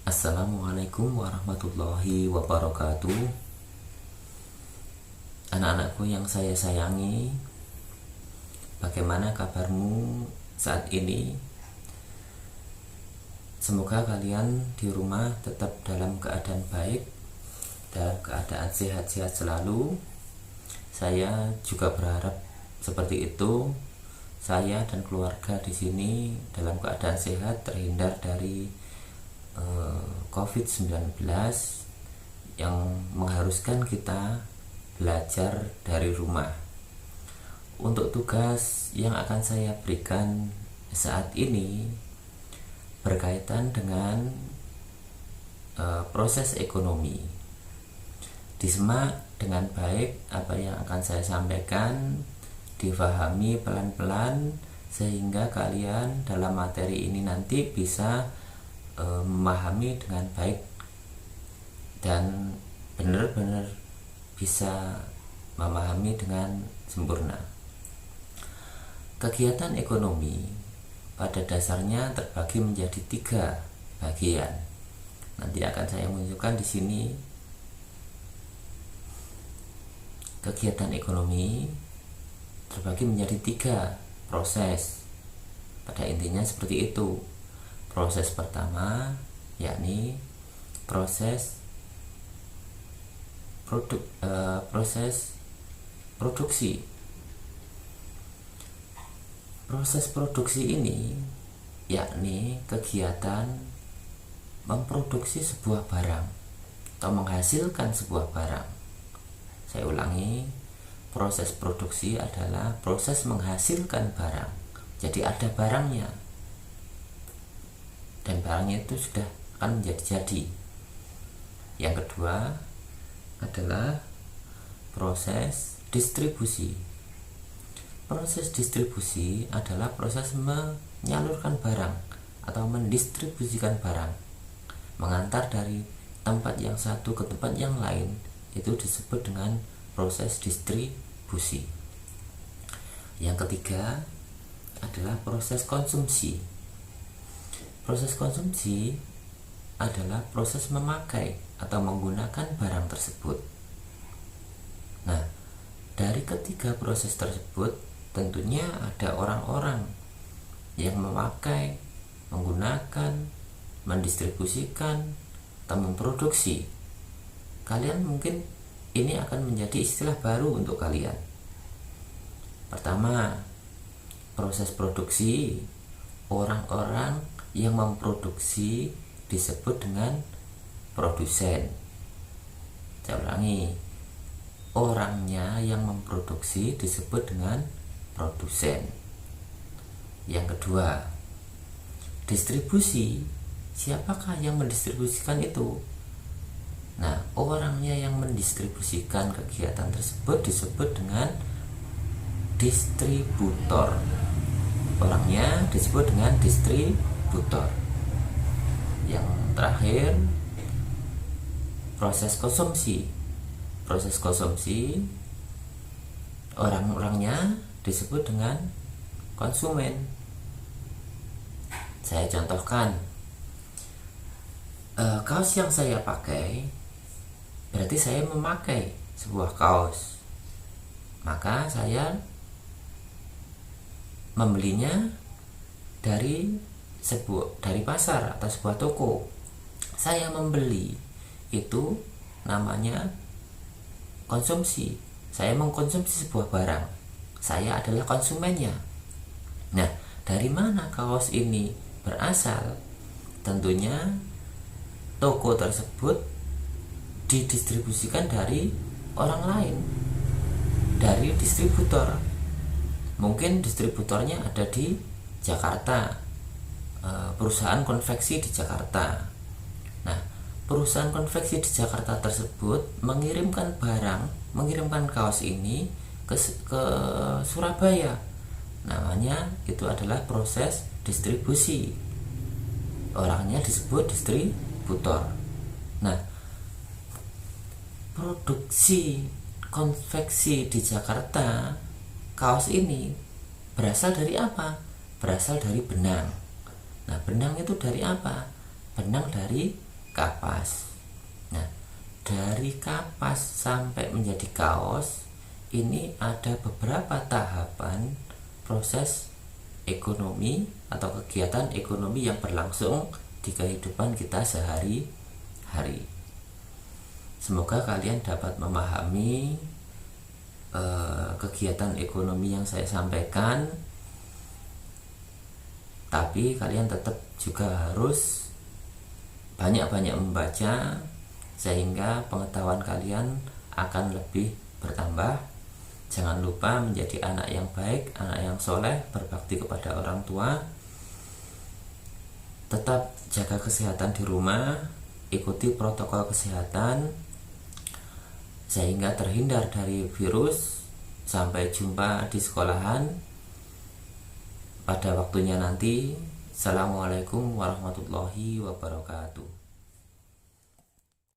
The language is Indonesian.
Assalamualaikum warahmatullahi wabarakatuh. Anak-anakku yang saya sayangi, bagaimana kabarmu saat ini? Semoga kalian di rumah tetap dalam keadaan baik, dalam keadaan sehat-sehat selalu. Saya juga berharap seperti itu. Saya dan keluarga di sini dalam keadaan sehat, terhindar dari COVID-19 yang mengharuskan kita belajar dari rumah. Untuk tugas yang akan saya berikan saat ini berkaitan dengan proses ekonomi. Disimak dengan baik apa yang akan saya sampaikan, difahami pelan-pelan sehingga kalian dalam materi ini nanti bisa memahami dengan baik dan benar-benar bisa memahami dengan sempurna. Kegiatan ekonomi pada dasarnya terbagi menjadi 3 bagian. Nanti akan saya munculkan di sini. Kegiatan ekonomi terbagi menjadi 3 proses. Pada intinya seperti itu. Proses pertama yakni proses produksi. Proses produksi ini yakni kegiatan memproduksi sebuah barang atau menghasilkan sebuah barang. Saya ulangi, proses produksi adalah proses menghasilkan barang. Jadi ada barangnya dan barangnya itu sudah akan menjadi-jadi. Yang kedua adalah proses distribusi. Proses distribusi adalah proses menyalurkan barang atau mendistribusikan barang, mengantar dari tempat yang satu ke tempat yang lain. Itu disebut dengan proses distribusi. Yang ketiga adalah proses konsumsi. Proses konsumsi adalah proses memakai atau menggunakan barang tersebut. Nah, dari ketiga proses tersebut tentunya ada orang-orang yang memakai, menggunakan, mendistribusikan, atau memproduksi. Kalian mungkin ini akan menjadi istilah baru untuk kalian. Pertama, proses produksi. Orang-orang yang memproduksi disebut dengan produsen. Saya ulangi, orangnya yang memproduksi disebut dengan produsen. Yang kedua, distribusi. Siapakah yang mendistribusikan itu? Nah, orangnya yang mendistribusikan kegiatan tersebut disebut dengan distributor. Orangnya disebut dengan distributor. Yang terakhir, proses konsumsi. Proses konsumsi, orang-orangnya disebut dengan konsumen. Saya contohkan, kaos yang saya pakai, berarti saya memakai sebuah kaos, maka saya membelinya dari pasar atau sebuah toko. Saya membeli, itu namanya konsumsi. Saya mengkonsumsi sebuah barang. Saya adalah konsumennya. Nah, dari mana kaos ini berasal? Tentunya toko tersebut didistribusikan dari orang lain, dari distributor. Mungkin distributornya ada di Jakarta, perusahaan konveksi di Jakarta. Nah, perusahaan konveksi di Jakarta tersebut mengirimkan kaos ini ke Surabaya. Namanya itu adalah proses distribusi. Orangnya disebut distributor. Nah, produksi konveksi di Jakarta, kaos ini berasal dari apa? Berasal dari benang. Nah, benang itu dari apa? Benang dari kapas. Nah, dari kapas sampai menjadi kaos ini ada beberapa tahapan proses ekonomi atau kegiatan ekonomi yang berlangsung di kehidupan kita sehari-hari. Semoga kalian dapat memahami kegiatan ekonomi yang saya sampaikan, tapi kalian tetap juga harus banyak-banyak membaca sehingga pengetahuan kalian akan lebih bertambah. Jangan lupa menjadi anak yang baik, anak yang soleh, berbakti kepada orang tua. Tetap jaga kesehatan di rumah, ikuti protokol kesehatan sehingga terhindar dari virus. Sampai jumpa di sekolahan pada waktunya nanti. Assalamualaikum warahmatullahi wabarakatuh.